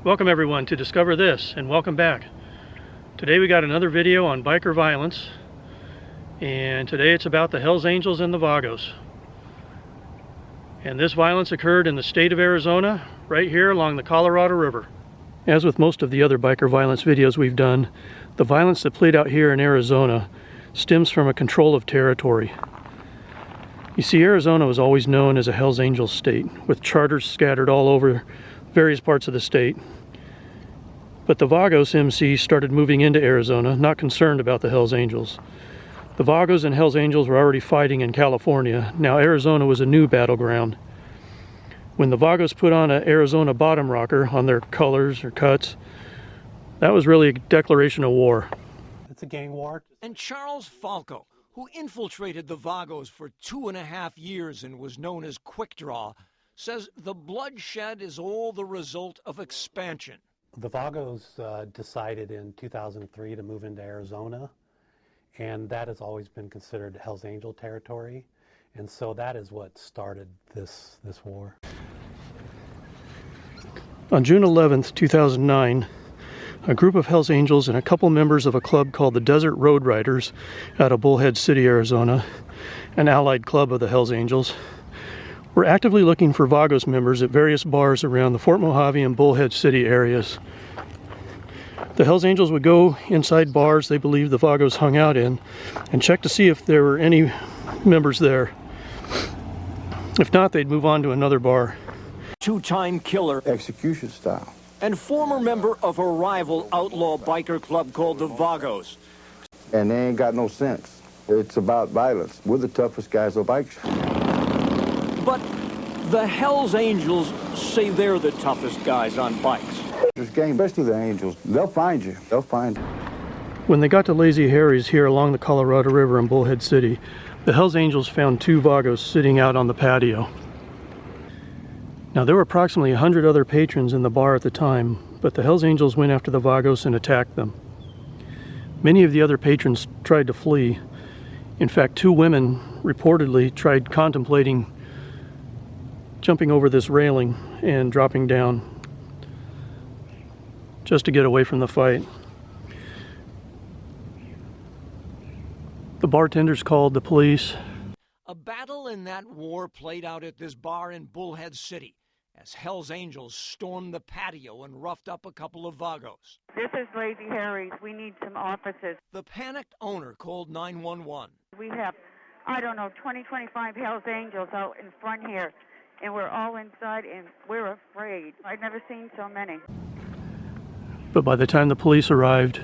Welcome everyone to Discover This, and welcome back. Today we got another video on biker violence, and today it's about the Hells Angels and the Vagos. And this violence occurred in the state of Arizona, right here along the Colorado River. As with most of the other biker violence videos we've done, the violence that played out here in Arizona stems from a control of territory. You see, Arizona was always known as a Hells Angels state, with charters scattered all over various parts of the state. But the Vagos MC started moving into Arizona, not concerned about the Hells Angels. The Vagos and Hells Angels were already fighting in California. Now Arizona was a new battleground. When the Vagos put on an Arizona bottom rocker on their colors or cuts, that was really a declaration of war. It's a gang war. And Charles Falco, who infiltrated the Vagos for 2.5 years and was known as Quick Draw, says the bloodshed is all the result of expansion. The Vagos decided in 2003 to move into Arizona, and that has always been considered Hells Angel territory, and so that is what started this war. On June 11th, 2009, a group of Hells Angels and a couple members of a club called the Desert Road Riders out of Bullhead City, Arizona, an allied club of the Hells Angels, were actively looking for Vagos members at various bars around the Fort Mojave and Bullhead City areas. The Hells Angels would go inside bars they believed the Vagos hung out in and check to see if there were any members there. If not, they'd move on to another bar. Two-time killer, execution style, and former member of a rival outlaw biker club called the Vagos. and they ain't got no sense. It's about violence. We're the toughest guys on bikes. But the Hells Angels say they're the toughest guys on bikes. This game, especially the Angels, they'll find you. They'll find you. When they got to Lazy Harry's here along the Colorado River in Bullhead City, the Hells Angels found two Vagos sitting out on the patio. Now, there were approximately 100 other patrons in the bar at the time, but the Hells Angels went after the Vagos and attacked them. Many of the other patrons tried to flee. In fact, two women reportedly tried contemplating jumping over this railing and dropping down just to get away from the fight. The bartenders called the police. A battle in that war played out at this bar in Bullhead City as Hells Angels stormed the patio and roughed up a couple of Vagos. This is Lazy Harry's. We need some officers. The panicked owner called 911. We have, 20, 25 Hells Angels out in front here, and we're all inside, and we're afraid. I've never seen so many. But by the time the police arrived,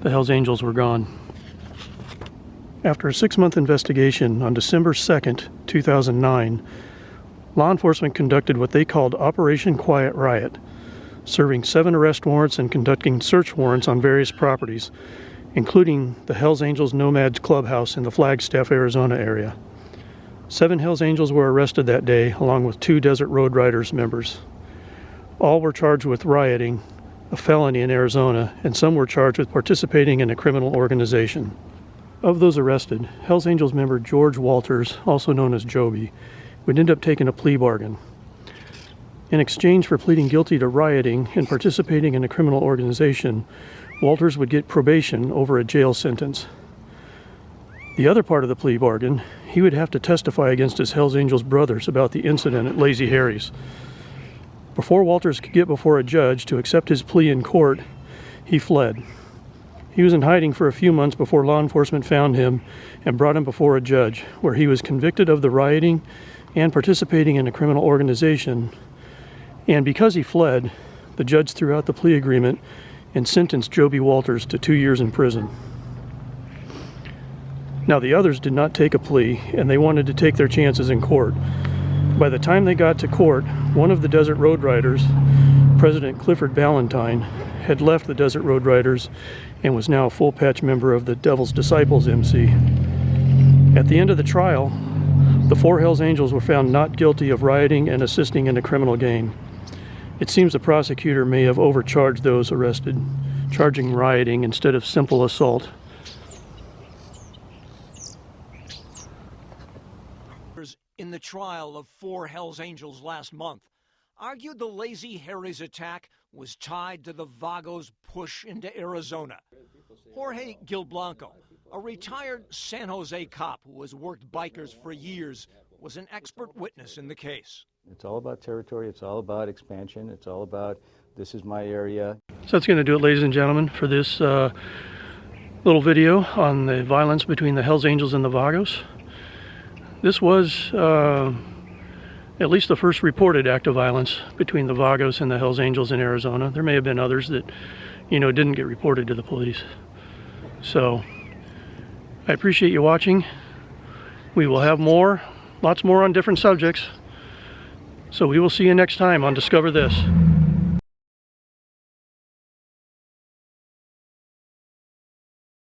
the Hells Angels were gone. After a 6-month investigation on December 2nd, 2009, law enforcement conducted what they called Operation Quiet Riot, serving 7 arrest warrants and conducting search warrants on various properties, including the Hells Angels Nomads Clubhouse in the Flagstaff, Arizona area. 7 Hells Angels were arrested that day, along with 2 Desert Road Riders members. All were charged with rioting, a felony in Arizona, and some were charged with participating in a criminal organization. Of those arrested, Hells Angels member George Walters, also known as Joby, would end up taking a plea bargain. In exchange for pleading guilty to rioting and participating in a criminal organization, Walters would get probation over a jail sentence. The other part of the plea bargain, he would have to testify against his Hells Angels brothers about the incident at Lazy Harry's. Before Walters could get before a judge to accept his plea in court, he fled. He was in hiding for a few months before law enforcement found him and brought him before a judge, where he was convicted of the rioting and participating in a criminal organization. And because he fled, the judge threw out the plea agreement and sentenced Joby Walters to 2 years in prison. Now, the others did not take a plea, and they wanted to take their chances in court. By the time they got to court, one of the Desert Road Riders, President Clifford Ballantyne, had left the Desert Road Riders and was now a full-patch member of the Devil's Disciples MC. At the end of the trial, the 4 Hells Angels were found not guilty of rioting and assisting in a criminal gang. It seems the prosecutor may have overcharged those arrested, charging rioting instead of simple assault. In the trial of 4 Hells Angels last month, argued the Lazy Harry's attack was tied to the Vagos' push into Arizona. Jorge Gilblanco, a retired San Jose cop who has worked bikers for years, was an expert witness in the case. It's all about territory, it's all about expansion, it's all about this is my area. So that's going to do it, ladies and gentlemen, for this little video on the violence between the Hells Angels and the Vagos. This was at least the first reported act of violence between the Vagos and the Hells Angels in Arizona. There may have been others that, didn't get reported to the police. So I appreciate you watching. We will have more, lots more on different subjects. So we will see you next time on Discover This.